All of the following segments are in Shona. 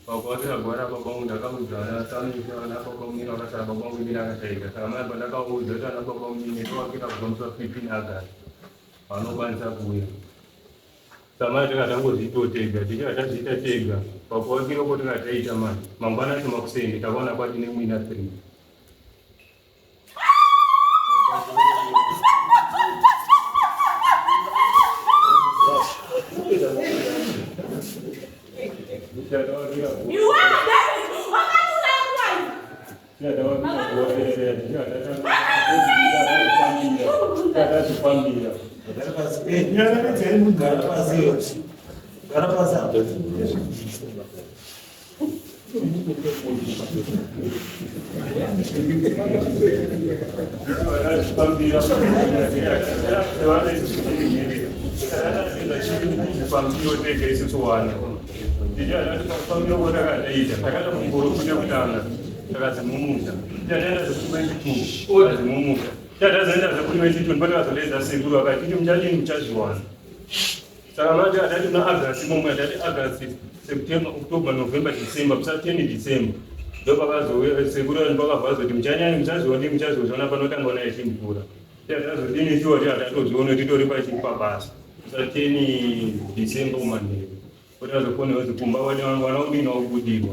Pokoknya agora babong daga udara tani na babong ni ora sa babong ni na tega sama banda ka udara na babong ni to kita babong sa pipin aga ano ban sa buya sama daga dan go zito tega diga da zita tega pokoknya kilo ko daga tai jaman mambana su maksini tabona kwa ni mina tri You are the devil. What can you say right? Dia ada pemilu pada ada itu. Kalau mengguru punya kita, kita semua. Jadi ada sesuatu itu. Oh, semua. Jadi ada sesuatu itu pada asal dari guru agak itu menjadi mencajuan. Selama dia ada di Agasti, semua ada di Agasti, September, Oktober, November, Desember, sampai ni Desember. Dua bagai zoe, seguro dan bagai bagai zoe. Mencajuan, Zona panotan mana yang pura. Jadi ada sesuatu ini juga ada tu zona itu riba simpa bas. Sampai ni Desember mana. Pada zona itu kumbawa dengan warna ini nak budiwa.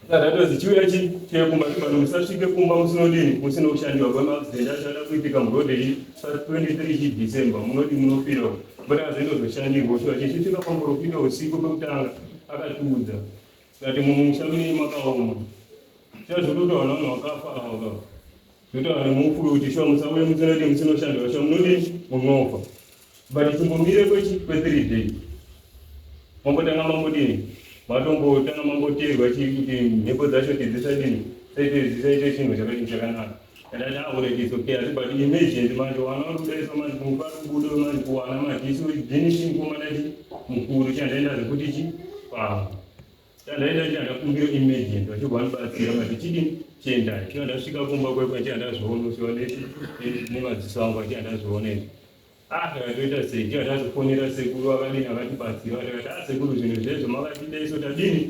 Ada situasi dia kumbawa manusia sih kumbawa musuh usian juga kalau jadi kita kamu dari 23 Desember menurut Piro. Pada zona usian ini musuh jadi kita kamu Piro sih kumbawa agak muda. Jadi musuh ini makau. Jadi dulu tu orang nak apa apa. Dulu orang mufuru di sana musuh usian juga menurut mengofa. Bagi semua mira kau petri deh. Mampu dengan mampu ini, maklum dengan mampu tiada bagi ini, apa dah sudah di sana ini, saya sini macam mana? Kadang-kadang orang itu kaya bagi image itu macam orang orang sama muka budu macam buana macam itu jenis ini mana sih, muka macam ada yang seperti itu, faham? Dan ada yang ada punya image itu, macam bukan bahasa macam itu cinta. Kalau ada sikap kumba macam ada soal ini macam sama macam ada soal ini. Kita segi ada sepuluh ada seguru kali nak dipasti ada seguru jenis je cuma kita itu tadi ni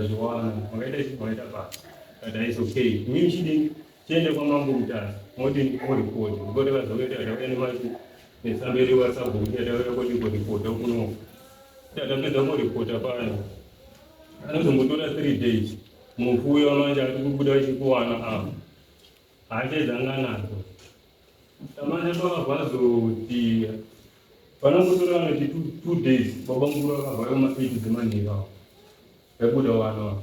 jual mereka apa ada itu okay ni sini cendera mampu kita modin report boleh lah ada animal ni sambil dia WhatsApp ada report pun ada report apa anu semua 3 days mumpu yang mana jadi budaya kuana ada jangan tu. Tamanya bawa bazu di, kalau musuh di 2 days, bawa musuh bawa masih di mana ni kau? Aku dah wana,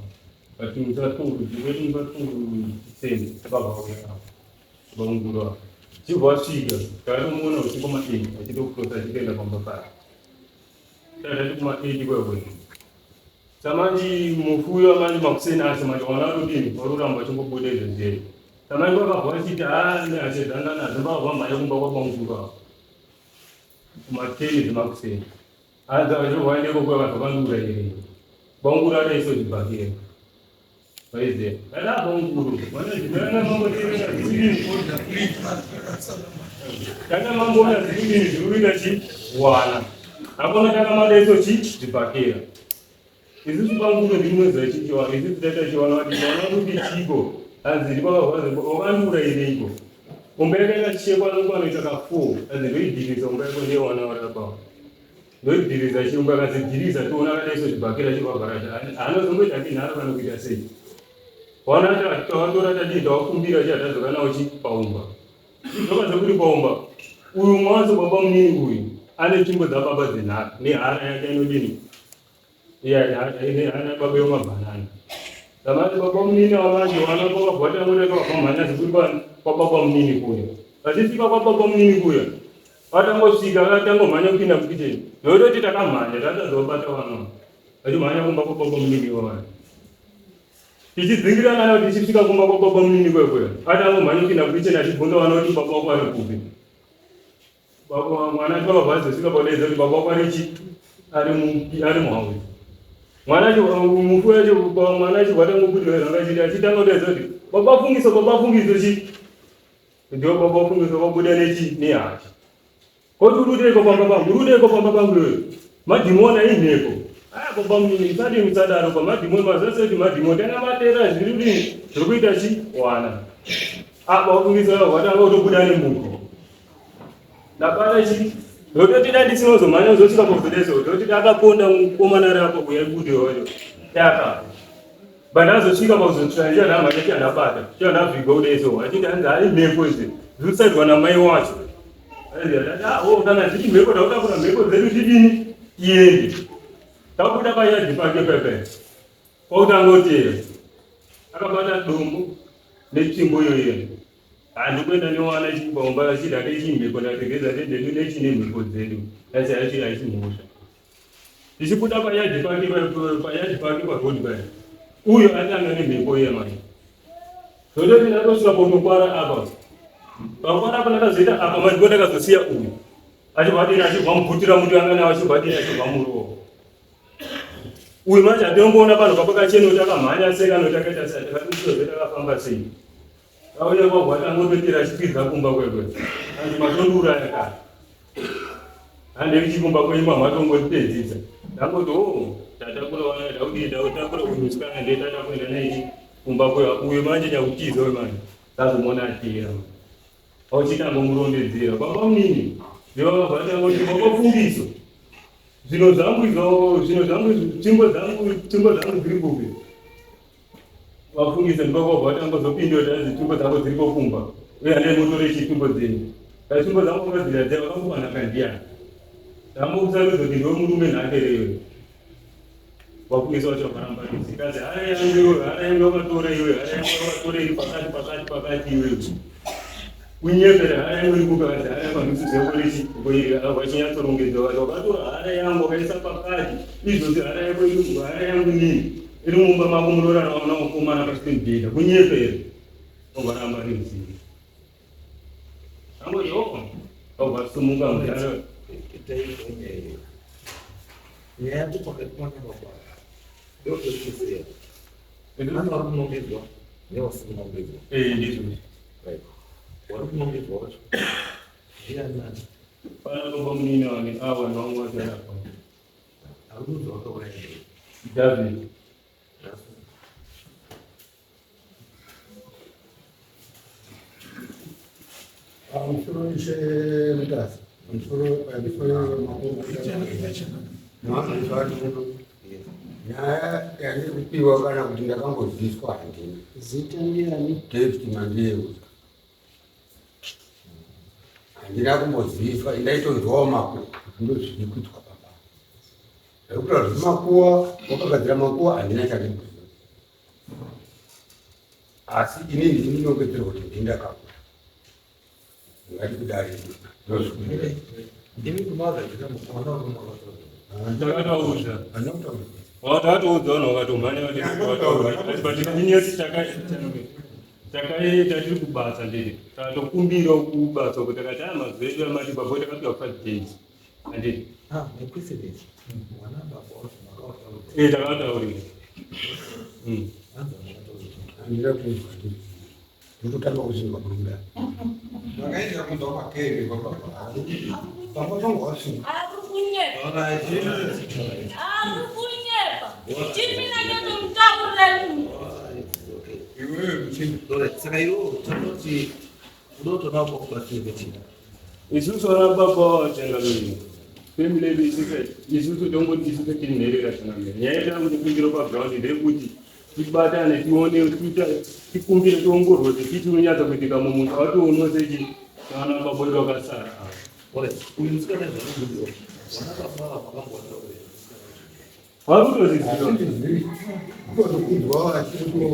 tapi satu sen, bawa dia, bawa musuh. Si wasi ke, kalau mana si pemati, si tu proses kita nak membaca. Ada tu mati di bawah. Sama di musuh yang mana maksin asam ada orang tu ni, orang macam apa boleh jadi. Sama juga kalau kita ada dan sebab orang banyak bawa bang juga, macam ni maksud. Ada juga orang yang bawa bang gula ini, bang gula ada isu di bahagian. Baik je. Ada bang gula, mana mana mampu ini. Karena mampu ini dulu dah wana. Apa nak kalau ada isu di bahagian. Itu bang gula di mana saja jual, itu tidak jual di mana tu di Cigo. Azili baba orang muda ini itu, umpamanya siapa orang itu tak fu, azili diri umpamanya dia orang orang apa, doi diri saya umpamanya diri saya tu orang ada itu bagi lagi apa berada, anu semua tapi nara mana kita sih, orang ada orang ada di dokum di raja ada orang awak paumba, orang sebut paumba, rumah tu bapa ni ui, ane cuma dapat apa jenar, ni ada yang ini, ya ini ada bapa yang mana. Sama tu bapa ni orang jualan bapa buat apa mereka bapa mana sebutkan bapa ni punya. Jadi si bapa ni punya. Ada mesti kalau ada mana kita nak pergi. Jodoh tidak kamar, ada dua bapa orang. Jadi mana pun bapa ni orang. Jadi dengar anak di sini kalau bapa ni punya. Ada mana kita nak pergi nanti bunda anak ni bapa orang pergi. Bapa mana kalau bapa sesuatu boleh jadi bapa ni ari mwawe mwana jo mufuya jo kwa mwana jo watangu kuti ranga chitanga ndezoti baba fungiso chi ndio baba fungiso babuda nechi ni achi koturude ko pamba pangu madimona ineko baba mimi sadi msadaro kwa madimona mazase di madimona na matera zirudi zikuita chi wana baba fungiso watangu kubuda ne muko napana chi Rototi dadi sinozo manya zochika kufudezo rototi akaponda mukomana rapo kuyabude hoyo yaka banazo chika pauzotsvanja na manya kana bata chana vigodezo achiti anza meko izi zvisadwa na mai wacho kana zvichi meko takura meko zedu chidini iende takuda payadhi pake pepe kwautangotera akabata dombo netsvimbo yoyeni handikwenda newana chibomba achida kechimhepo ndategeza ndendenu nechine mhepo dzedu asi achida achimhosva tichibuda payadhi pake pagodi paya uyo atanga nemhepo yemai zototi ndatosvika potokwara apa pakwara apa ndakazoita apa madiko ndakazosiya uyu achibadini achibva mubvutira muti angana achibadini achibva murovo uyu manje atomboona panhu papakachenoti akamhanya sekanotakaita sei takafamba sei auya kwagwatangototira achipidza kumba kwekwe anti matonduraya kare hande chikumba kweimba matongotipedzisa ndangoti tatakura kunusikana ndetatakuenda naii kumba kwe uye manje nyakutiza we manje tazomona atira auchitangomurondedzera kwamba munini ndivavakatangoti kwakwafundiso zvino zvangu timbo dzangu dziri kupi wafungisa ndivakwavatangozopindota zitumbo dzako dziri kokumba uye handei motore chitumbo dzenyu katumbo dzangu vakadzira vakambokanaka ndiyani ndambokusarudza ndiwe murume nhakereyo wafungisa wacho vakambanisi kazi hara yangu wakatora iwe hara yangu wakatora iri pakati iwe unyepere hara yangu iri kukakazi hara yangu handisizekurechi vachinyatsorongedza vacho wakatora hara yangu wakaisa pakati izvozvi hara yangu nini iri mumba mako munorara wana mukomana pasipendeda kunyepere ovaramba rizivi angoyo obvasumuka mudaro panakomba munini wani awa nwanguwajarapa David Msuru ishe mtasi. Msuru nyaya yandikupiwa kana kuti ndakambodzidziswa handina. Zita ndiani? David Mandeu. Handina kumbodzidziswa ndaitozwawo makuwa ndozviri kuitwa baba. Ndakutaura kuti makuwa wakagadzira makuwa handina chakekuziva. Asi inini ndinongedzerwa kuti ndindakakura. Ngati kudari ndozviri. Ndimi kumaga ndikamukona ndakatauza watatoudza vanhu vakatomhanya takaita tiri kubasa ndiri tatokumbira kubasa kuti takati mazedu amati babo takapika 5 days anditi takataurira andira kuti ndikutanga kuziva kurunda Magaisa kundo makeri baba. baba vangu wasina Arukunyepa. Chipina nyoto mtamu Iwe mchini dole. Saka iyo tanoti udoto napo kubati beti. isusu ana baba changamiri family bisike isusu tongoti isusu tinherera changamiri nyaya yangu ndikumbira paground ndekuti tibatane tione tikumbire tiongorwe titi unyatsa kuitika mumunhu watiunosechi kana mabodo akasara Ole, ulimusikana zvarukudiwa. Wanakafara makangwanda ole. warutoziziro kutokudzwa achiriko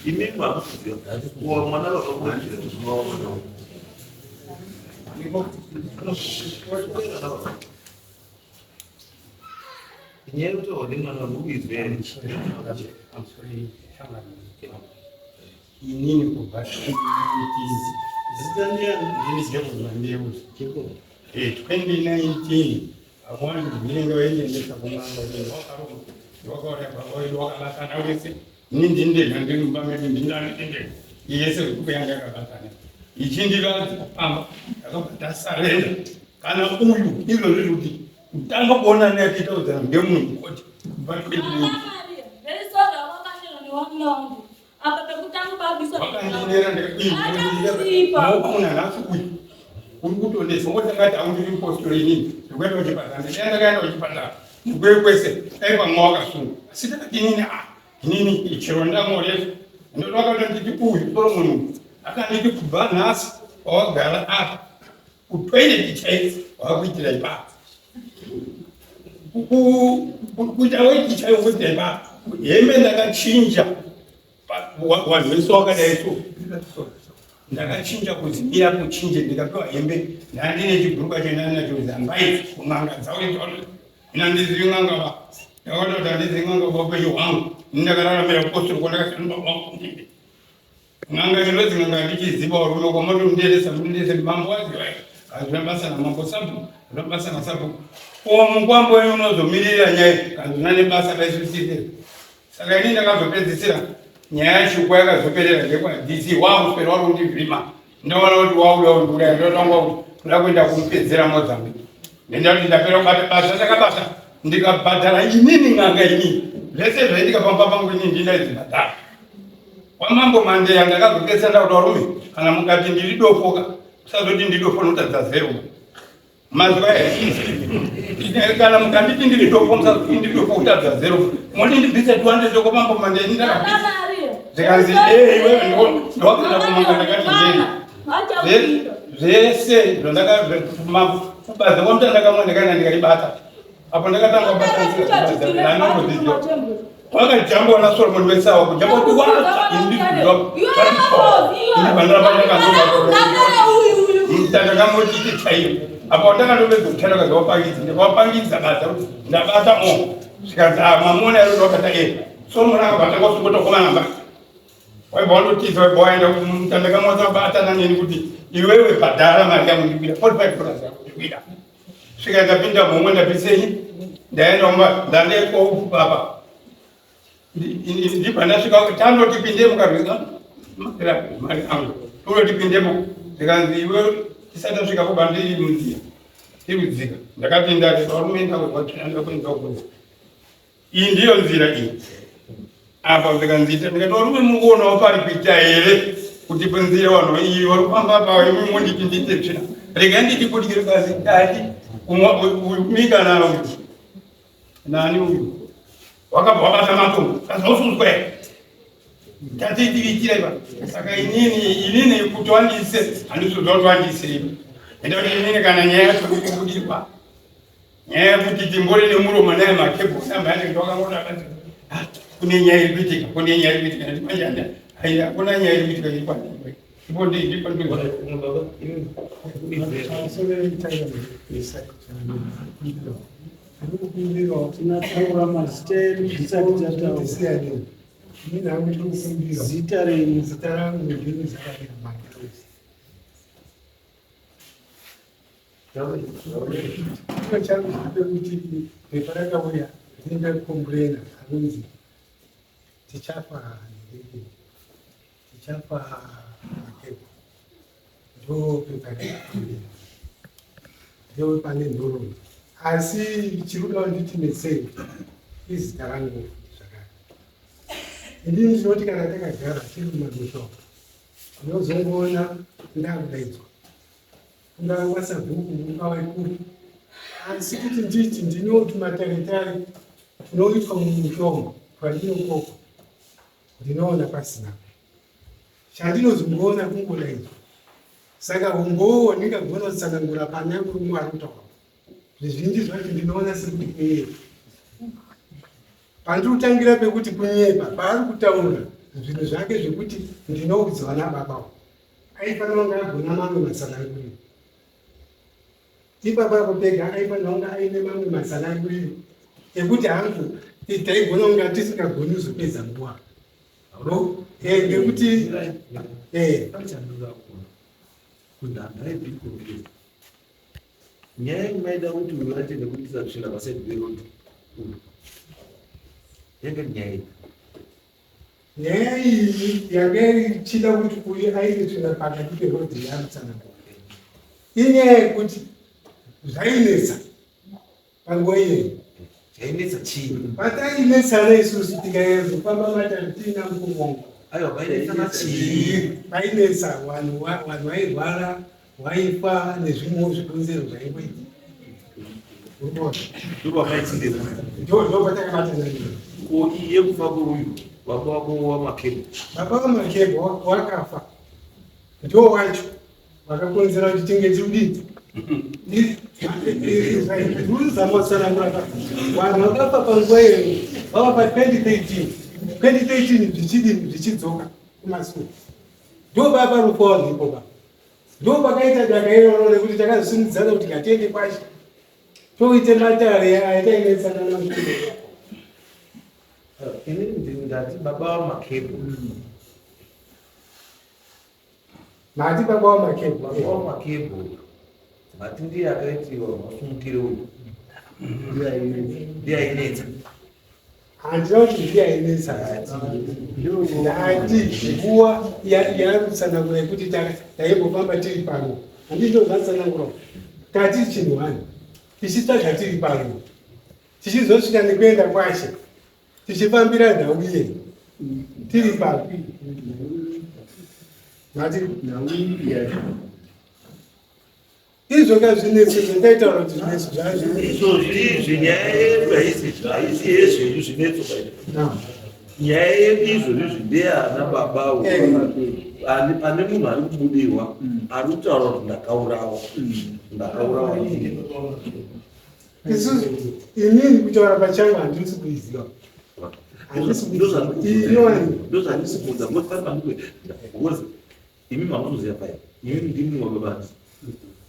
Imemba akuziwa. Kuwa mwana wakakuwachira zvinova mwana. Nyaya kuti wadimwana mubizwe ere. inini kubva tizi Zita ndiani? ndinizemuzvandeu Chiko. 2019 akwani ndingo yenendesa kumanga wakalakana wese nindinde nandinubamedi ndindaninde yese kuyanga kabatana ichindirazi kupamba akabadasarenda kana uyu ilo liruti utanga kuona nekitaudza ngemunhu kuti wakandinera ndekuna nhasi uyu uri kutondesa ngotangati aundiri postori inini ndikuenda kuchipatara ndikaenda kuchipatara ndikuye kwese aipamwa wakasunga asi takati inini inini chero ndamoreso ndodakatonditi uyu solomoni akanditi kubva nhasi wawagara apa kutoireti chaisi wakuitira ipapo kuita waiti chaiwo kuitira ipapo hembe ndakachinja vanhu vese wakadaiso ndakachinja kuzimira kuchinje ndikapewa hembe ndandine chibhuruka chendanacho zambai kun'anga dzauri inandizivin'anga ndakatoti handizing'anga vapenyu hwangu ndakararamira postori kwandakasandibaaundinde n'anga chinozing'anga ndichiziva warume kwamatonderesa mundese mambo wazivai kazvina basa namambo sabhuku zvina basa nasabhuku omungwambo wenyu unozomirira nyaya kazvina nebasa raisvisirira saka ini ndakazopedzisira nyaya yachikwa yakazoperera ndekwadc wakuswera wari kundivhima ndoona kuti wauya ndura ndotanga kuti kuda kuenda kumupedzera mozambique ndendati ndapera kubata basa ndakabata ndikabhadhara inini n'anga inini zvese zvaindikapamba pangu inini ndindaizibhadhara wamambo mandeya ndakazopedzisira ndakuti varume kana mukati ndiri dofoka usazoti ndidofo notadza zero mazuva kana mukanditi ndiri dofo musazoti ndidofo kutadza zero moti ndibvise 200 okomambo mandeya ndindakabvisa zvikanzi iwewe ndowakunda kumanga ndakati ndei zvese zvandakabaza kwamuta ndakamwa ndakaenda ndikaribata apo ndakatanga kubatananombozizio wakajambona solomoni wesawa kujamba kuti ndakamotiti chaiyo apo ndakandopedza kutanoka zvawapangidza basa kuti ndabata mo zvikanzi mamona yarodowakata solomoni akabata kwasukotokomanamba waibva wandotiza waibva waenda mtandakamwasa batana neni kuti iwewe bhadhara mari yangu ndibira 45 dollars yakundibira svika ndapinda mumwe ndabvisei ndaenda ndandeiko baba ndibva ndasvika tandotipinde mukarwisa mari angu tolotipindemo zvikanzi iwe tisati asvika kuba ndiri munzira tirudzika ndakapinda varume ndakuenda kunzi iyi ndiyo nzira iyi apa zvikanzita ndikati varume mukuonawo pari kuita here kuti punzira vanhu iyi vari kufamba pa imwe monditi ndite tsvina rega nditi kudikiri basi dati mika nawo nani uyu wakabva wabata matombo kazausunzwa here tatitiitira ipa saka inini kuti wandise handizodza kuti wandiseipa enda kuti inini kana nyaya yacho kuti kudirwa nyaya yekuti timbori nemuromo naye makebhosi ambayanenge wakangodakati kune nyaya iri kuitika kune nyaya iri kuitika ndimanje hakuna nyaya iri kuitika iri kwandii ipo ndipo zita renyu zita rangu ndiri Zakaria Makirosi. Chiro changu chirikuti pepa rakauya rinenge komburena anonzi tichafa ndege tichafa makepo ndo pepa rakauya ndio pane ndoro asi chirikuda nditi nesei izita rangu zvakare ndini ndinoti kana takagara tiri mumadosho unozongoona ndakudaidzwa ungawasabhuku ungawaikuru asi kuti nditi ndinoti mataritari unoitwa mumushonga pandinokoko ndinoona pasina chandinozomboona kungodaidzwa saka umbowo ndingagona kutsanangura pane kurumwe ari kutaura zvizhinji zvacho ndinoona sekuti pandikutangira pekuti kunyepa paari kutaura zvinhu zvake zvekuti ndinoudzwa nababawo aifanira kunge agona mamwe matsananguriro ipapapo pega aifanira kunge aine mamwe matsananguriro ekuti hangu taigona kunge tisingagoni kuzopedza nguva ngekuti nyaya maida kuti uyu atende kuitisa kusvina pasaidi peroad yanga nyaya nyaya iyi yanga ichida kuti uyu aite tsvina pakati perodhi yaanotsanangura inyaya yekuti zvainetsa panguva iyoyo zvainetsa chii patainetsana isusu tikazofamba matari tiina mukumongo aiwa painetsa chii painetsa vanhu vairwara waifa nezvimwewo zvikonzero zvaingoita ndopatakabatana ko iye kufa kweuyu baba wako wamakebo baba wamakebo wakafa ndo wacho wakakonzera kuti tinge tiudii uzamotsanangura vanhu vakafa panguva iyoyo vava pa2013 zvichidzoka kumasure ndo baba rufa wazvipo ba ndo pakaita daka iroro rekuti takazosimidzana kuti ngatiende kwashi toite matare atainetsana namukuru inini ndingati baba wamakebo mati baba wamakebo baba wamakebo mati ndiye akaitiwa masumukire uyu ndiye ainetsa handina kuti ndiye ainetsa ndati nguva yarutsanangura yekuti taimbofamba tiri pano handito zvatsanangura tati chinhu wani tichitsvaga tiri pano tichizosvika nekuenda kwashe tichifambira nhau iye tiri pano mati izvoka zvinetso zvandaitaura kuti zvinetso izvozvi zvinyaya yedu haisi yezvedu zvinetso nyaya yedu izvozvi zvindeana babawo pane munhu ari kubudirwa ari kutaura kuti ndakaurawa isusu inini kutaura pachangu handisi kuiziva ndozvandisi kuudza ngozi imi mamunoziva pai imi ndimi wababanzi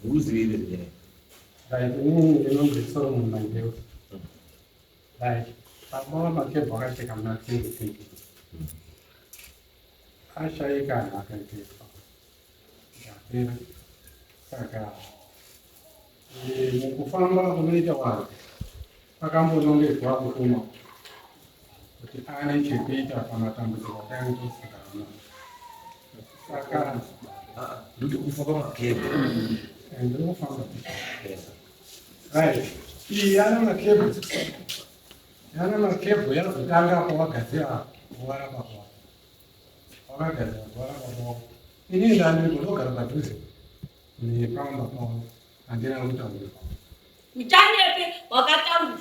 mukuziveire zvinyaya inini ndinonzi Solomon Mandeu baba wamakebho akacheka muna 2020 ashaika anhu akaiteswa yapera saka mukufamba kunoita vanhu pakambonongedzwa kutuma kuti ane chekuita pamatambudziko akayangosikana saka ndiri kufa kwamakebo ndiri kufamba right iyi yana makebho yazotanga pawagadzira kuvarapa kwavo wakagadzira kuvarapa kwavo inini ndandinogara padhuze nepamba kwavo handina kutaura Uchanepe wakataurwa.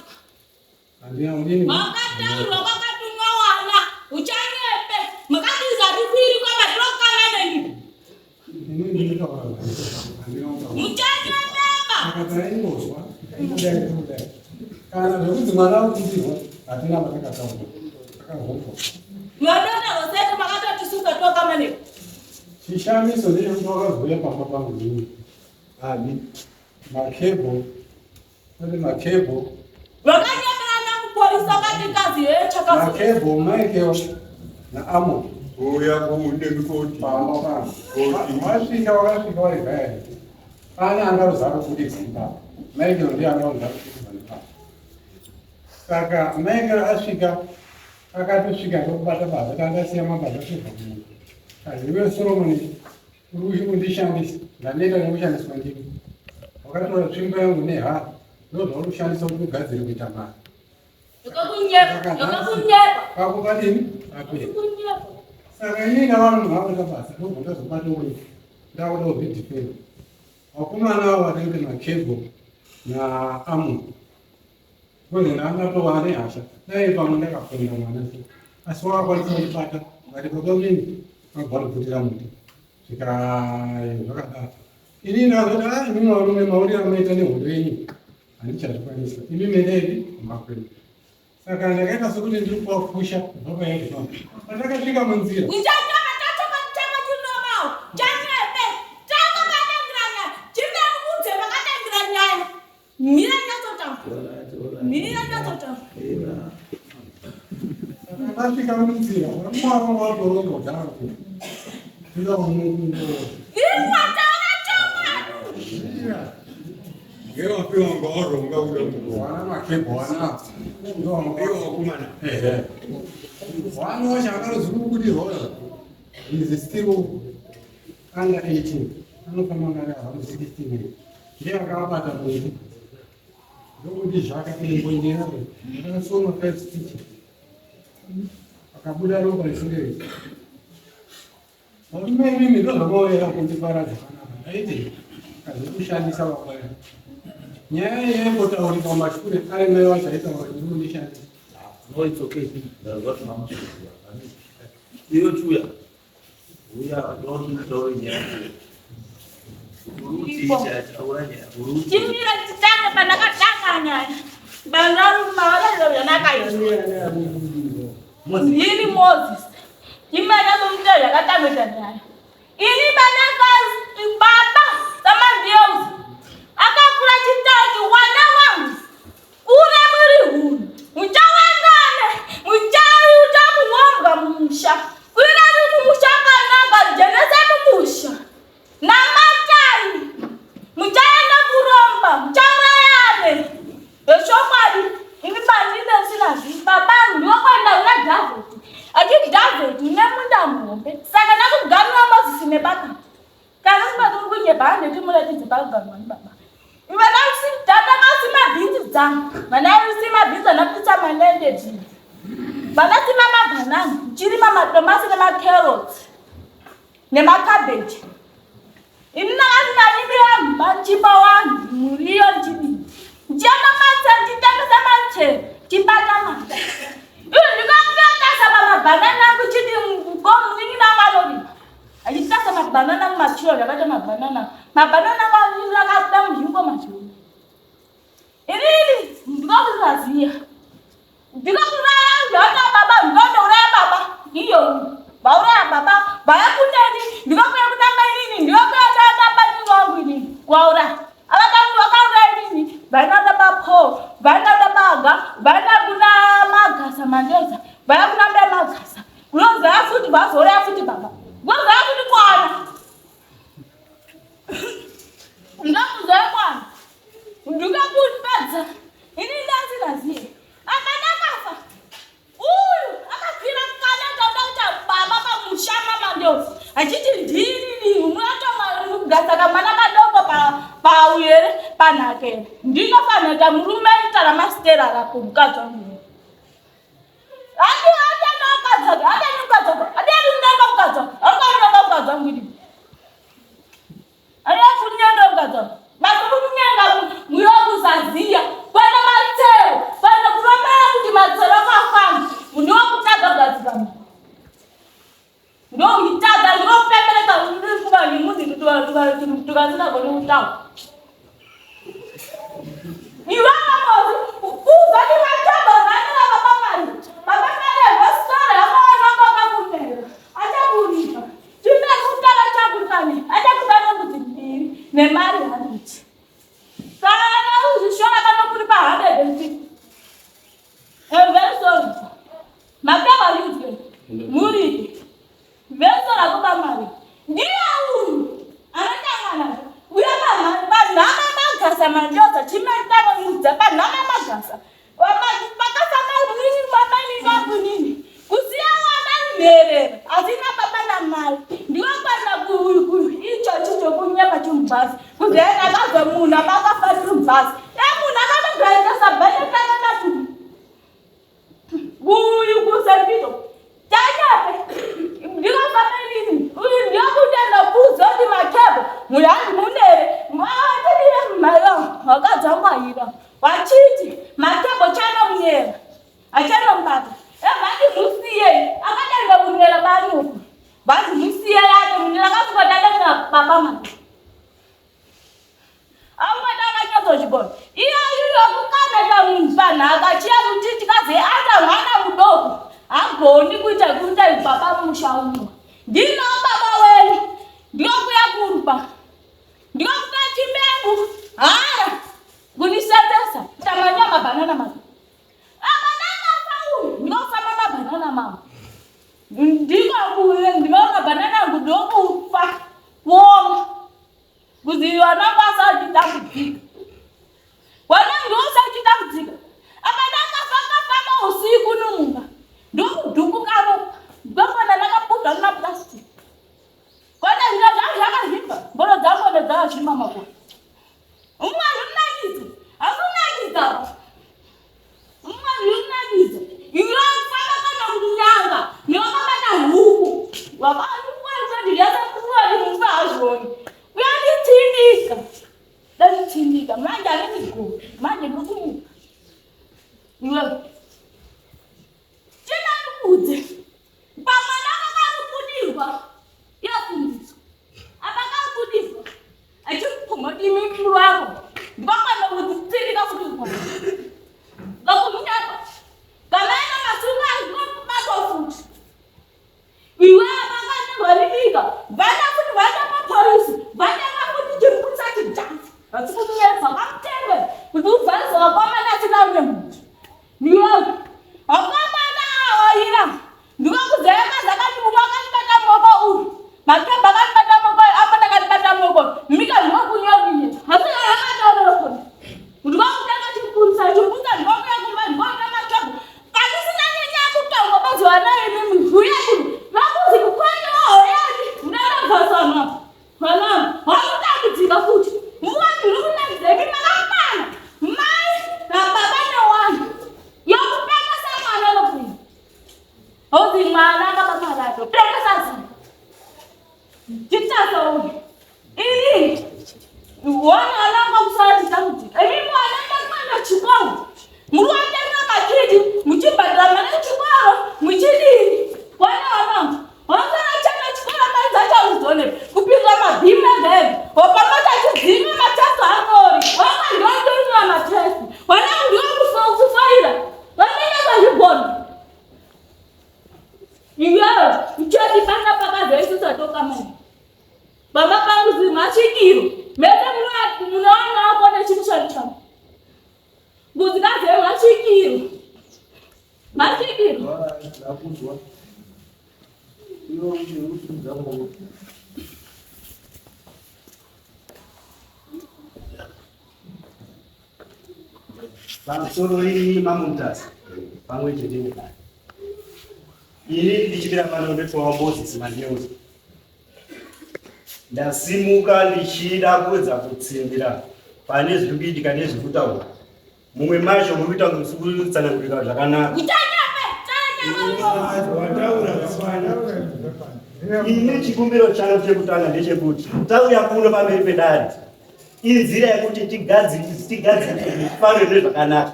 handina udini Wakataurwa wakatumwa wana. Uchanepe makatiza kukwiri kwa madrokana neni. inini ndinotaura handina kutaura Uchanepe akatara ingozwa kudai kana zvekuti mwana udzidzirwa hatina matakataura akahopwa Wadona waseka makatatu suka toka mane. chishamiso ndechekuti wakazouya pamba pangu ini makebho kune makebho Wakanyamana kupolisa katikazi chakafu. makebho maikewo naamo uya kuunde mikoti pamba pangu wasvika wakasvika waigaya pane angaruziva kuti dzimba maikewo ndiye angaruziva kuti dzimba saka maikewo asvika akatosvika ndokubata basa tangasiya mabasa tobva kumuntu iwe Solomoni uri kundishandisa ndaneta nekushandiswa ndimi wakatora tsvimbo yangu neha ndozvauri kushandisa kuti ugadzire kuita mari Yakakunyepa. pakukadini apera Kunyepa. saka inini ndavanhu vavota basa ndobva ndazobata uyu ndakuda kuzvidhifenda vakomana avo vanenge makebho naamon kwezvo ndaangatova nehasha dai pamwe ndakafunda mwana se asi wakakwanisa kundibata ngati pakamini magwarukutira muti zvakadaro ini ndazoti imimi varume mauri anoita nehondo yenyu handichazvikwanisa imi meneri makwenu saka ndakaita sekuti ndiri kuwapusha ndopayaaa pandakasvika munzira Uchanepe tachoka chaka chinomao. Chanepe. Chaka katangiranya. Chimwe kunze vakatangiranya. Mira nyatota. Mira nyatota. ndasvika munzira vamwavo vatoronga kudaro ida umuntu Imwataura chama. Ngewa pia ngoro ngauda Wana makebwana. ngewa kumana. Wana wachakaro zvikukudi hola. Is still under 18. Anofanira around 16. Ndiye akabata mwezi. Ndokuti zvakatengoendera. Ndakasoma first teacher. Akabuda ropa risingezi. Mimi ndozvakaoera kundiparadza zvakanaka. Aiti kazokushandisa vakwaya. Nyaya yembotaurika mumashure aine wacho aitaura kuti ndikundishandisa. No, it's okay. That's what mama said. You too. We are don't story here. Chimira chitanga panakatanganya. Banaru mawala yanakayo. Yini Moses. Chimana mumtela katameta naye. Ini banakazi baba sama Dios. Akakula chitatu wana wangu. Ule muri huu. Mchawangane. Mchawi utamuomba msha. Kuna mumushaka namba jeneza mumusha. Na matani. Mchana kuromba. Mchana yale. Yoshokadi. Ini bandile sila. Baba ndio kwenda ula David. Ajiki David nemunda muombe. Saka nakuganwa Moses nebaka. Kana sibatungunye bande timula tizibaganwa baba. Imana sitata ngasima binti zangu. Mana usima binti napita manende jini. Banati mama banana, chiri mama tomasi nema carrots. Nema cabbage. Inna na nibia mbanchipa wangu mulio jini. Jana mata jitanga samache chipata mata. Ndikangata sama banana kuchiti ngomu nini na malori. Ajita sama banana macho yakata banana. Banana kwa nila kapta mjingo macho. Ini ndikazazia. Ndikakuraya ndona baba ndona uraya baba iyo bauraya baba baya kuneni ndikakuya kutamba nini ndikakuya tata pangu nini kwaura abakantu bakauraya nini bana bapho bana baga bana kuna magasa mandoza baya kunamba magasa kuloza afuti bazoraya futi baba ngoza afuti kwana ndakuzoya kwana ndikakutpadza ini lazia akanakafa uyu akapira mkanaka ndauta baba pamushama mandozi achiti ndini unatoma mugasa kamwana kadoko pauyere panakere ndinofaneka murume aitara mastera rapo mukadzi wangu muyokuzaziya pana matsero pana kuromera kuti matsero akafana ndokutaga gadzikama ndohitaga ndopembereka ndikuva nemuzi tukazina kone kutaura iwakamozi uzati mataba zanira babamari babamari vasora amawanakakakunera achakurika chimekutara chakurikane achakutana kuti mbiri nemari handichi kana uzishona panokuri pa150 very sorry makaba yuzwe muri very sorry kubamari ndiye uyu anatangana uyabama banama magasa mandoza chimetano mudza banama magasa pakasama nini mamani kabunini kusiya wana merera asina baba na mali ndiwo kwana kuyu icho chicho kunyama chumbasi kuzena bazwe munhu abakafanira umbasi munhu akanogaita sabhane kana natu uyu kusempito tanyape ndikafana nini uyu ndiyakutenda kuzoti makebo muyandi munere maatadire mayo wakadzangwaira wachiti makebo chanomnyera achanombata emhandi musiyei akadenda kunera banuku basi musiye yake munira kasukotadana baba mati amwedakanyazozvibona iyoyuyo kukaneta munhu panhakachiya kutiti kaze ata mwana mudoko agoni kuita kuita baba mushaumwa ndino baba wenu ndiokuya kurumba ndiokuta chimbebu haya kunisendesa tamanya mabanana mati abanana sauyu ndinofama mabanana mama ndikakuye ndinona banana ngudokufa woma kuziwana kwasajita kudzika dhuku karo ndokona lakabuda na plastic kona zvakazvimba mboro dzakona dzakazvimba makona umwana unakiza akunakiza umwana unakiza iwe faka kana kunyanga nokabana huku wakakwanisa ndiyasa kuwali mfazoni uyandithindika ndandithindika manje akendigo manje ngokumuka iwe tshena ukuze pamana akakufunirwa yafundiswa abakakufunirwa achiphumoti imiphi wakho ngibakwana ukuthindika futhi khona ngakunyaka ngamanye amasuku bakofuthi iwe abakade walibika vana futhi vana amapholisi vana futhi chiputsa chijansi asikunyeza kamthembe kuti uvaziwa kwamanathi nawemuntu niwe akamana awayira ndikakuzeka zakanyuka kanibata moko uyu mathemba kanibata moko amana kanibata moko mika ndikokunyokiye asiyakatolelo khona ndikakuteka chiputsa chiputsa ndikokuya kumba ndikona mathemba kanti sinanyenyaka utongo baziwa naye mimi uyakuni nakuzi kukhona hoyani unalakazana halama hakutambudzika futhi umwana ulikunakuzeka imakamana mai nababane wami yokupeka samwana lokuya ozi mwana kabaphakato peka sazini titasa uyu ili wona langa kusali tamuti emimwana ndakwana chikolo mulwatanga makidi muchibhadhara mane chikolo muchidini wana wasana chana chikolo maizacha uzone kupinga mabhimi egebe opamata chidzime mataso amori wanga ndondonywa matesi wana ndiokufaira vanenakazvigona iwewe uchadibana pakazvaisisatoka mai baba pangu zimasvikiro mese munoona akona chinhu chanichama nguzikaze masvikiro masvikiro pamusoro iri mamutasi pamwe chete nekare ini ndichipira pano ndetowa Moses Mandeuza ndasimuka ndichida kuwedza kutsimbira pane zviri kuitika nezviri kutaurwa mumwe macho muri kuita kutsanangurika zvakanaka ini chikumbiro changu chekutanga ndechekuti tauya kuno pamberi pedare inzira yekuti tigadzire faro nezvakanaka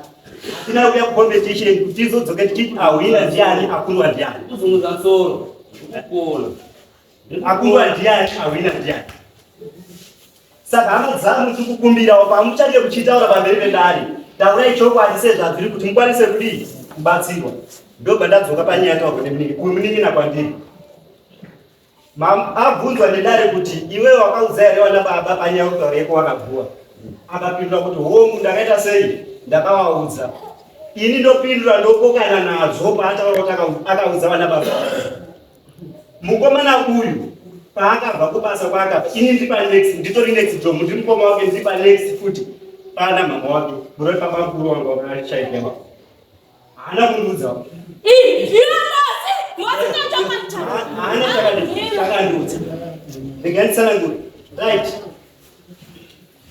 tina kuya competition kuti tizodzoke tichiti awina ndiani akunwa ndiani kuzunguza soro kuona akunwa ndiani awina ndiani saka hamazamu tikukumbirawo pamuchade kuchitaura pamberi pedare taurai chokwadi sezvazviri kuti mukwanise kudii kubatsirwa ndobva ndadzoka panyaya taurwa nemunin'ina kwandiri abvunzwa nedare kuti iwe wakaudza here wana baba panyaya kutaureko wakabhuwa akapindura kuti hongu ndakaita sei ndakavaudza ini ndopindura ndopokana nadzo paataura akaudza vana baba mukomana uyu paakabva kubasa kwakabva ini nditori next job ndiri mukoma wake ndiri panext futi pana mama wake muroi pamba mukuru wangu wakashaikema haana kundiudza haana chakandiudza ndigandisananguri right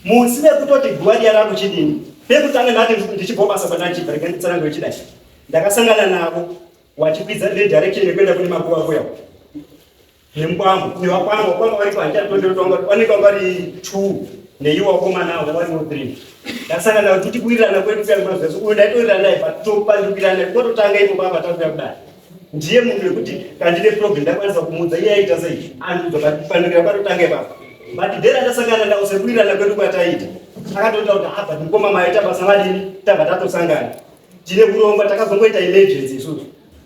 musi vekutoti gwadi yarako chidini pekutanga nhati ndichibhobasa kwandachibva regandisananguri chidai ndakasangana navo wachikwidza nedirection yekuenda kune makuva kuya nemkwambo nevakwambo vari panchatondoooneka vari 2 neiwa wakomanawo vari 3 ndakasangana kuti tichiburirana kwedu kuyaazvesu uyu ndaitoirana naye patopandukirana kototanga ipo papa tauya kudai ndiye munhu wekuti kandine problem ndakwanisa kumuudza iye aita sei andizopandukira patotanga ipapa but dhera ndasangana nawo sekuirana kwedu kwataita akatoita kuti habva ndikoma maita basa madini tabva tatosangana tine kurongwa takazongoita emergency isusu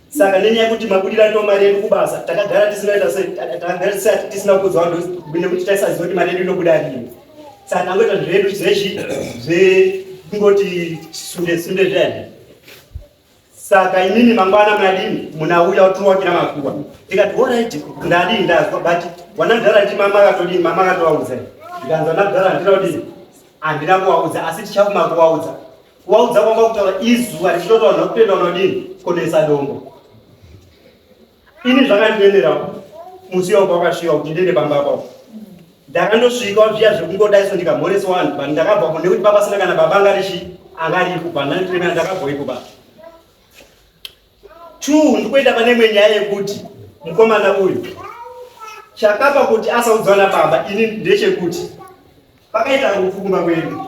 saka nenyaya yekuti mabudira ndo mari yedu kubasa takagara tisinoita sei takagara tisina kuudza nekuti taisaziva kuti mari yedu inobuda adini saka tangoita zvedu zvekungoti sunde zviyani saka inini mangwana mnadini munauya utuwakira makuva tikati alright ndadini ndazwa but wanagara ndi mama akatodini mama akatowaudza ndikanzwa ndagara ndinodini handina kuwaudza asi tichakuma kuwaudza kuwaudza kwanga kutaura izuva richitotaura nokutenda unodini konesa dongo ini zvakandiendera musi wako wakasvika kuti ndiende pamba papo. Ndakandosvika zviya zvekungodaiso ndikamhoresa vanhu but ndakabvapo nekuti papasina kana baba angaripo pandanditremera ndakabvoipo baba. Ndikuenda pane imwe nyaya yekuti mukomana uyu chakapa kuti asaudzwa nababa ini ndechekuti pakaita rufu kumba kwedu.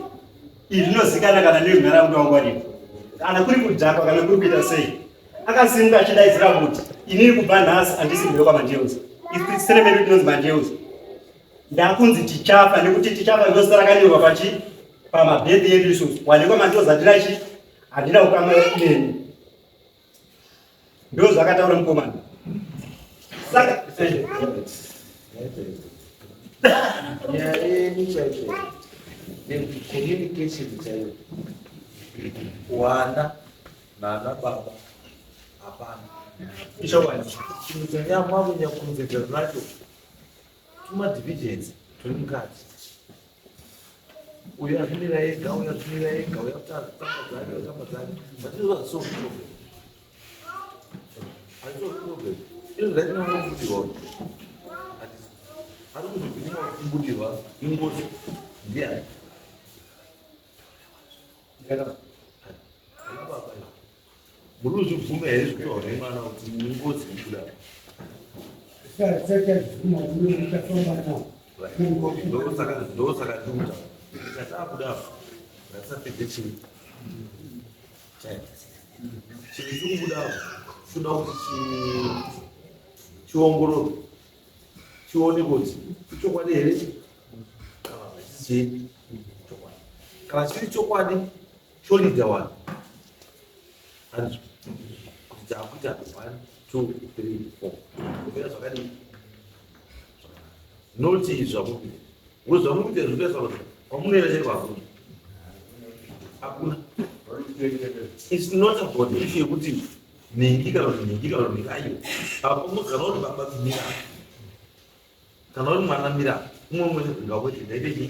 Izvi zvinozikana kana nevenharaunda wangu aripo. Kana kuri kudhakwa kana kuri kuita sei. Akasimuka achidaidzira kuti inini kubva nhasi handisi mudoko Mandeus. Isisene medu tinonzi Mandeus. Ndakunzi tichafa nekuti tichafa ndosara rakanyorwa pamabhedhi edu isusu. Wanekwa Mandeus handina ukama neni. Ndo zvakataura mukomana. Saka communication chaiyo wana nana baba hapana ishobani chanyama kunyakunzekera nacho tuma divisions turi mukati uyu azvimira ega uyu azvimira ega uyu atamadzani matizvazisomuo aisoproblem izvo zvatinangobudirwa ari kuzoguma kubudirwa ingozi ndiani muri kuzvibvuma here zvikuiwa nemwana kuti ingozi ikudaro ndosaka ndiuta chatakudaro ngasapedze chii chiri kudaro kuda kuti chiongororwe chione kuti ichokwadi here kana chiri chokwadi cholidha vanhu hanzvo kuti taakuita 1 2 3 4 kupera zvakadii noti zvamukuita ngozvamukuita zvinoita kuti kwamunoenda cheri kwakuru hakuna. It's not about the issue yekuti ningi kana kuti ningi kana kuti ayo apo kana kuti baba kumira kana kuti mwana mira umwe ngaweti ndaite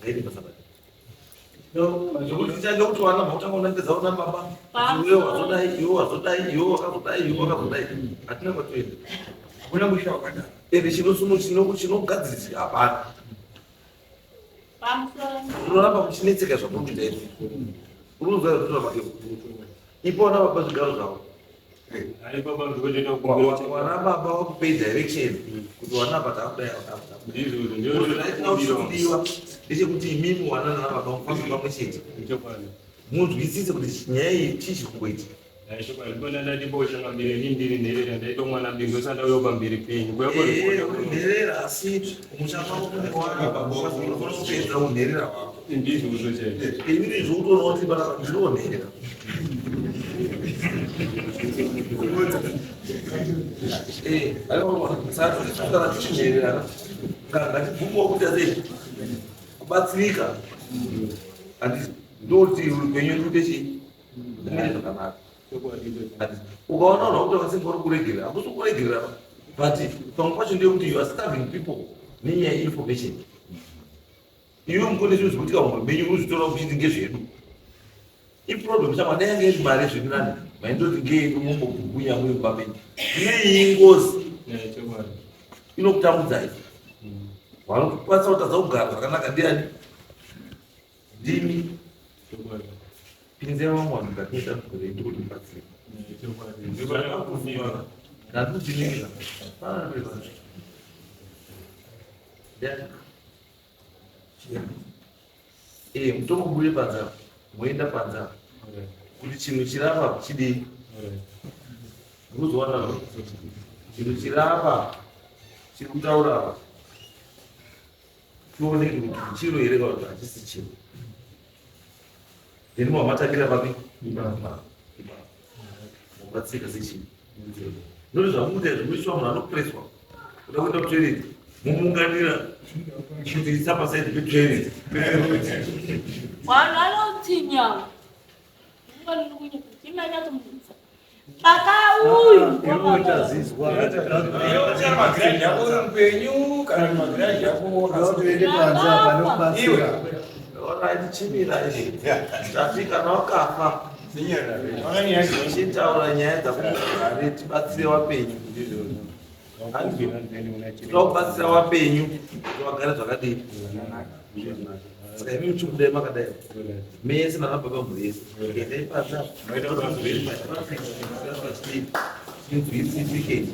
ndaite pasabati zvekuti change kuti vana mautanga unandedza una baba iwe wazodai iwe wazodai iwe wakazodai iwe wakazodai hatina kwatoenda hakuna musha wakadaro ende chinogadzirisa hapana unoramba muchinetseka zvakuita izvi unozwa zvinoita make ipona baba zvigaro zvavo wana baba wakupei direction kuti wana baba takudai ndizvozvinoiwa ndechekuti imimi wana nana baba mufambi pamwe chete munzwisise kuti nyaya iyi chichi kungoita nherera asi muchapaonewana baba wakazoopedza unherera wako inini zvokutoona kuti bana ndinonherera saka tichinhererana ngatibvumawo kuita sei kubatsirika handiti ndoti upenyu rute chii umire zvakanaka ukaona unha kuti vasimba uri kuregerera hakusi kuregerera but pamwe pacho ndeyekuti you are starving people nenyaya information iwe mukone zvinhu zvikuitika mumwe menyu unozvitora kuchiti ngezvedu iproblem chama dayange iri mari zvedu nani maindoti ngeyedu mumbobhukunya muri mubamenyu ineiyi ngozi inokutamudzai wanokwanisa kutadza kugara zvakanaka ndiani ndimi pinzira vamwe vanhu ngatiita mugore ndikudibatsira ndandinotinira mutombo bude panzara moenda panzara kuti chinhu chirapa chidii uzowana chinhu chirapa chiri kutaura chioneke kuti chiro here kana kuti hachisi chiro ndini mamatakira papi mubatsirika sechii noti zvamukuita zvomuiswa munhu anopreswa kuda kuenda kutoilet mumuunganira kuti isapasaidi petoilet vanhu vanotinya paka uyu magiraji yako uri mupenyu kana magiraji yako chimira tafika nawakafa Tichitaura nyaya dzakugare tibatsire wapenyu kuti tobatsira wapenyu kuti vagare zvakadii. Saka imi muchikudai makadai mese nakababa mhuri yese endai pasa inzwisisike.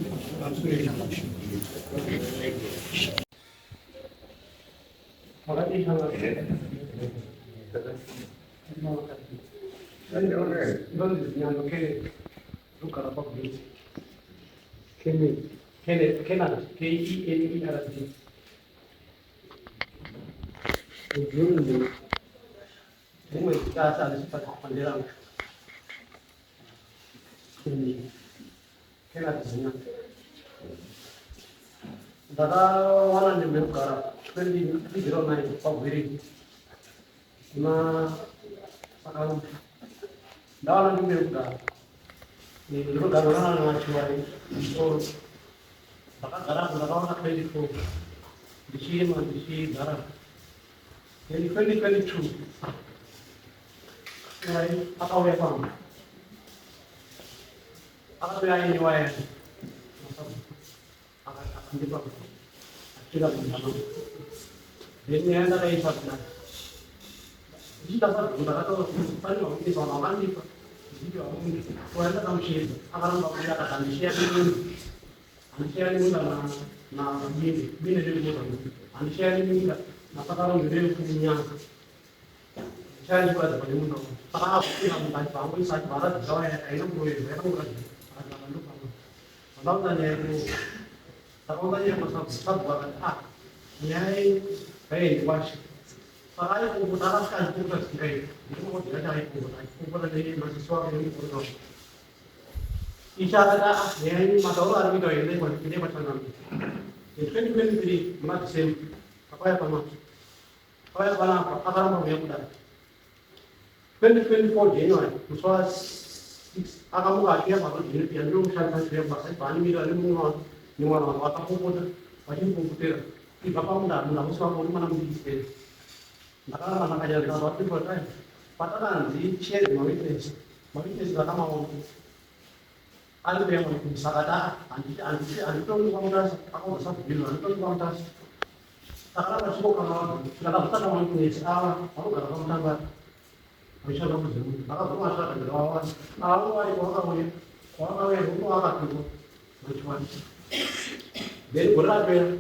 Jadi 2022 apa ya Pak? Apa yang ini wae? Akan dibuat. Tidak benar. Ini ada lagi Pak. Ini dapat atau paling ini soal apa nih Pak? Jadi orang kamu sih akan bawa kata Ansia ini na bini dari muda. Ansia ini napa kalau gede punya. Saya juga ada pada muda. Apa sih yang tadi bangun saat barat kalau yang boleh bukan. Ada lupa. Kalau tanya itu kalau tanya masalah besar bukan nyai kayak was. Saya memutarakan tugas kayak itu mau diajar itu dari mahasiswa yang itu. Isyarat ini masalah itu ini macam itu kan jadi macam apa ya Pak? Apa ya Pak? Apa yang mau udah 2024 Januari musuh akan mau akhirnya Pak ini yang dulu saya bahasa paling tidak ada mau apa pun wajib komputer di Bapak muda musuh mau mana mau di maka mana aja kalau waktu berapa patakan di share mau itu sudah mau ada yang bisa kata anti komunitas aku bisa bilang anti komunitas sekarang masuk kalau kita mau punya awal aku nggak akan tambah bisa dong maka belum masalah dari awal ada orang yang itu akan itu macam jadi berat ya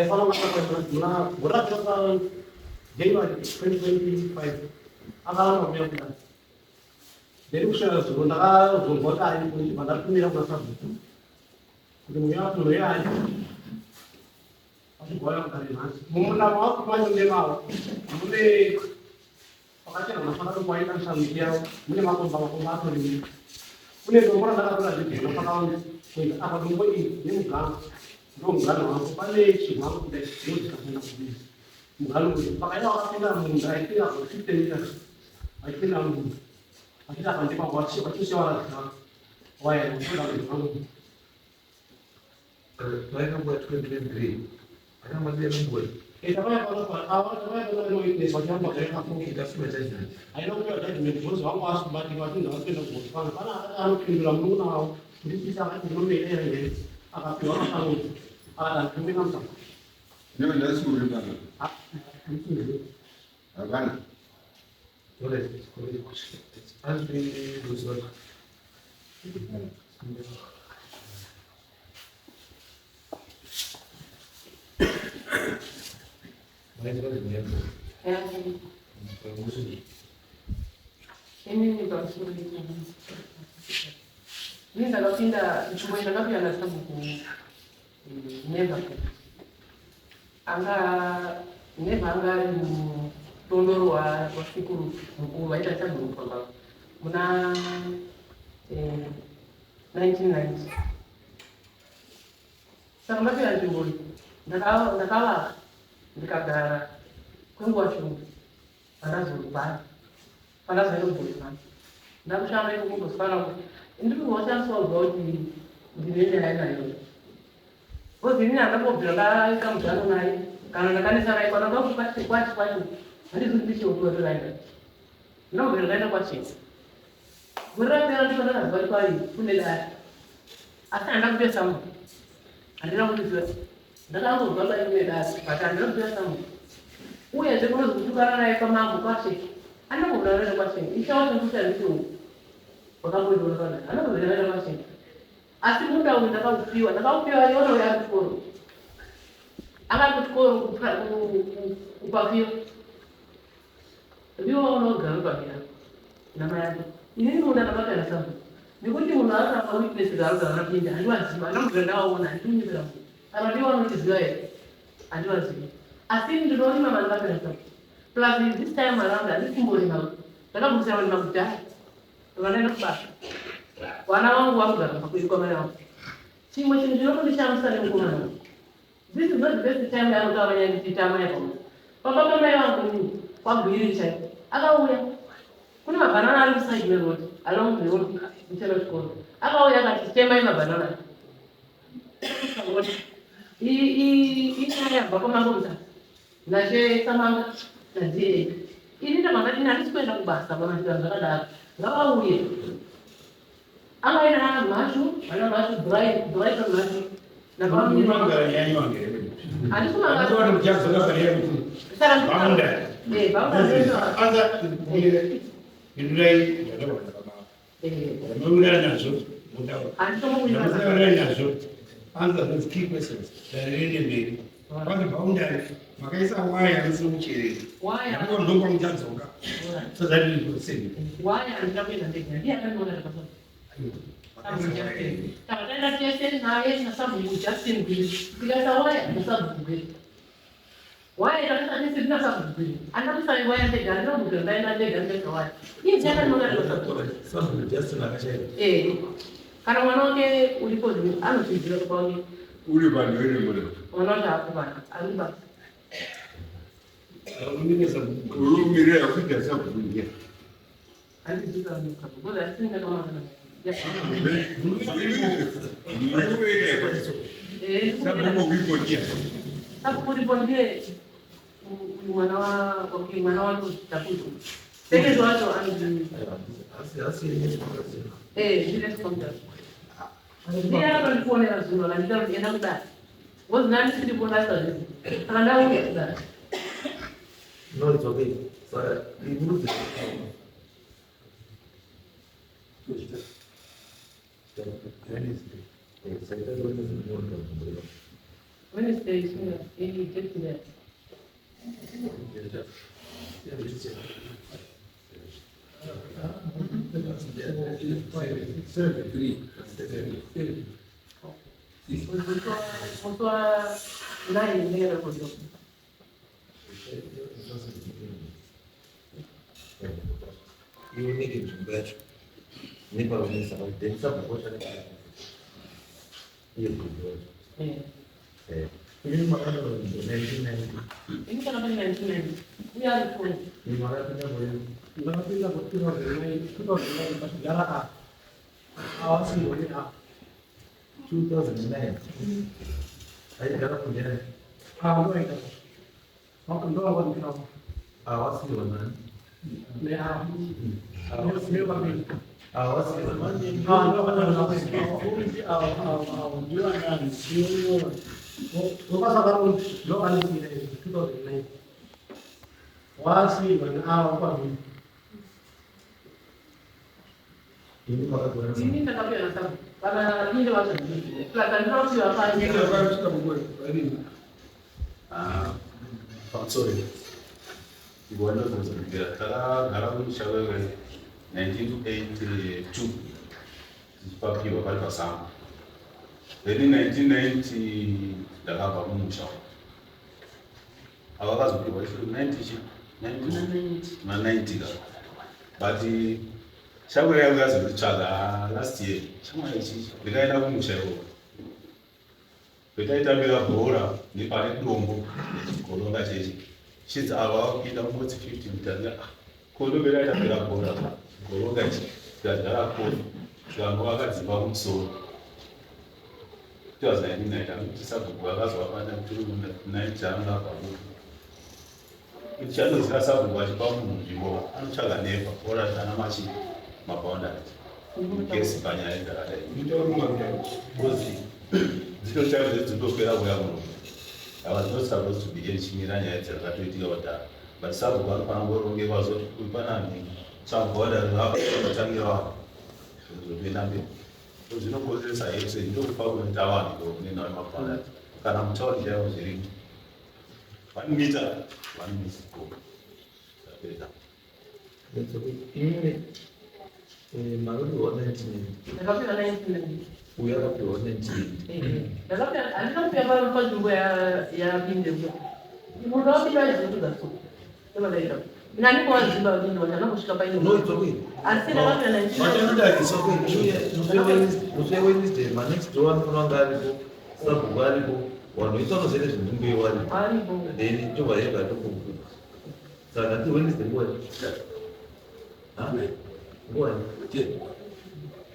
kalau masalah berat kalau Januari 2025 akan mau kita. Jadi usia sebenarnya untuk kota ini pun sebenarnya pun yang besar itu. Kemudian ya, masih boleh dari mas. Mungkin mau kemana dia mau. Mungkin pokoknya masalah itu poin kan sama dia. Mungkin mau bawa ini. Mungkin orang ada lagi. Kalau apa dulu ini bukan aku paling semua udah itu karena aku. Bukan makanya orang bilang mudah itu aku sistem itu. Aku kita akan dibawa waktu orang wah itu dari kamu. Mereka buat keren-keren, karena masih yang buat. Kita kalau awal kalau itu macam apa aku Kita sudah jadi. ayo kita jadi terus aku harus bagi-bagi nggak kita karena ada dalam rumah jadi bisa kan belum ini akan keluar kamu ada kemungkinan sama. Ini udah sudah kan? Apa? Boleh. Antri busur. Ini juga sulit. Ini kalau pindah, cuma yang nak yang nak buku never. Angga tunduru wa siku buku waita cha buku kwa muna 1990. Sasa ngapi anjuri? Ndakawa ndikaga kungwa shu. Anazo bwana. Nakushauri Mungu sana. Ndio wacha so godi ndivyo haina hiyo. Kwa nini anapopenda kama mjano naye? Kana kanisa la ikono kwa kwa hadi zindishe utoe laenda. Ndio ndio laenda kwa chini. Murapera ndikona bari kwari kune dai. Asanda kupesa mu. Andira kuti ndakangobva bari kune dai. Patandira kupesa mu. Uye zvekuno kutukana naye pamambo kwashe. Anobudana kwashe. Ishawo kuita ndiko. Wakabudana kana. Anobudana kwashe. Asi muda ndakaupiwa yono ya kukoro. Akakukoro kupapiwa. Ndiwo unogara papira. Nama yako. Inini muda ndakapera sabu. Nikuti munhu akapa witness garuka anapinda. Andiwaziva. Anamuganda waona. Ndinyimbira. Anadiwa notiziva here. Andiwaziva. Asi ndinoti mama ndakapera sabu. Plus this time around andisimbori nawo. Ndakabudisa vanhu makudhaya. Vanaenda kubasa. Wana wangu wakugara pakuikwa mai wangu. Chimwe chinhu chinokundishamisa nemukomana wangu. This is not the best time yaanotavanya ndichita mai vangu. Papa mai vangu kwabwiri chaipo. Akauya. Kune mabanana ari kuside meroad along the road kuchera chikoro. Akauya akati temai mabanana. Inyaya yabva kwamangu mutatu. Nashe samanga nadziye. Ini ndamanga ndinandisi kuenda kubasa pamashira zvakadaro. Ngavauye. Akaenda mashu, ana mashu dry mashu. Na kama mimi Mangala yani wangere. alisema Ndio mjazo hapa leo mtu. Baunda. Baunda ndio. Anza ile ndio ndio baba. Ndio nazo. Ndio. Alisema kuja. Ndio nazo. Anza the key questions. Ndio ndio. Kwanza baunda makaisa waya msimuchire. Waya. Ndio mjazo uka. Sasa ndio sisi. Waya anataka ndege. Ndio anaona kabisa. Takaenda tese naye nasabu Justin Bieber. Tikata waya nasabu Bieber. Waya takata tese nasabu Bieber. Anakusa waya ndege ndio mtenda ndege ndio waya. Hii jana ndio Sabu Justin akashaya. Kana mwanake ulipo anofijira kwa nini? Ule bado ile mbele. Wanaona hapo bana. Aliba. Urumire akuja sababu kuingia. Alizuka ni kwa sababu asinga kama kana. Sababu ulipo njia. Hapo ulipondie mwana wa tafuta. Peke ndo watu vile tukomda. Ndio hapo nilikuwa na zuno na ndio nienda kudai. Was nani sisi kuna sasa. Anaenda huko kudai. No, it's okay. So, you move it. Wednesday is here. Get to that. You need it to bet. Never wins about them. Some portion of Ini kan apa yang ini? Biar pun. Napenda kutoka kwa sejarah awasi wale 2009. Saya dah punya ndio ita ndio kwa ndio awasi mana? ne sio kama Awasi mana? ndio ndio nani sio kwa sababu ndio alisema ndio ndio wasi wana kwa Ini malah kurang. Ini tak apa yang tahu. Karena ini macam ni. Pelatihan terus siapa yang sorry. Igual no se olvida. Cada garabu shawe 1982. Papi wakati pasang. Jadi 1990 dah apa pun musyaw. Awak kan sebut waktu 90 dah. Bati shawe yang gas bercakap last year. Sama ini. Bila ina pun musyaw. Bila ita bila bora ni pada dombo. Kalau nggak jadi. She's awak kita mau 50 meter. Kalau bila ita bila bora. Kalau nggak jadi. Dah pun. Jangan wakati baru so. Tuas na nini na kisa kugaza wapanda mturu na changa kwa Mungu. Ichano zikasa kuwaji kwa Mungu jibo. Anuchaga nefa ora tana machi mabonda. gesi panyaya dzakadai nditoruma kudai kozi dzinotaura kuti dzinopera kuya muno ava not supposed to be chimira nyaya dzakatoitika kudhara but sabhuku anofanira kurongewa zoti panani sabhukuadatangira zopenda mberi zvinokozesa yese ndokupa kunoita vanhu ndokunena vemapurandati kana mutauri chaivo zvirimo 1 meter 1 meter zapedza marudi waoneti Ndakapinda 19 uya kapi waoneti andinopinda panzvimbo yapindebwa munopinda izvozvo zvaso nevadaita mina ndikowanzimba vapinda vachana kusvika noitsokwini asi ndakapinda 19 vachanodakisa kwini musi wednesday manext door anofanira kunge aripo sabhuku aripo vanhu vaitanozene zvindumbeyo varipo then tobva yega tokuku saka ti wednesday nguva nguva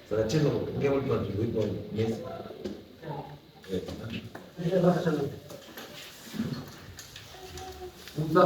saka cheno kunge muri panzvimbo ipanesi Usa.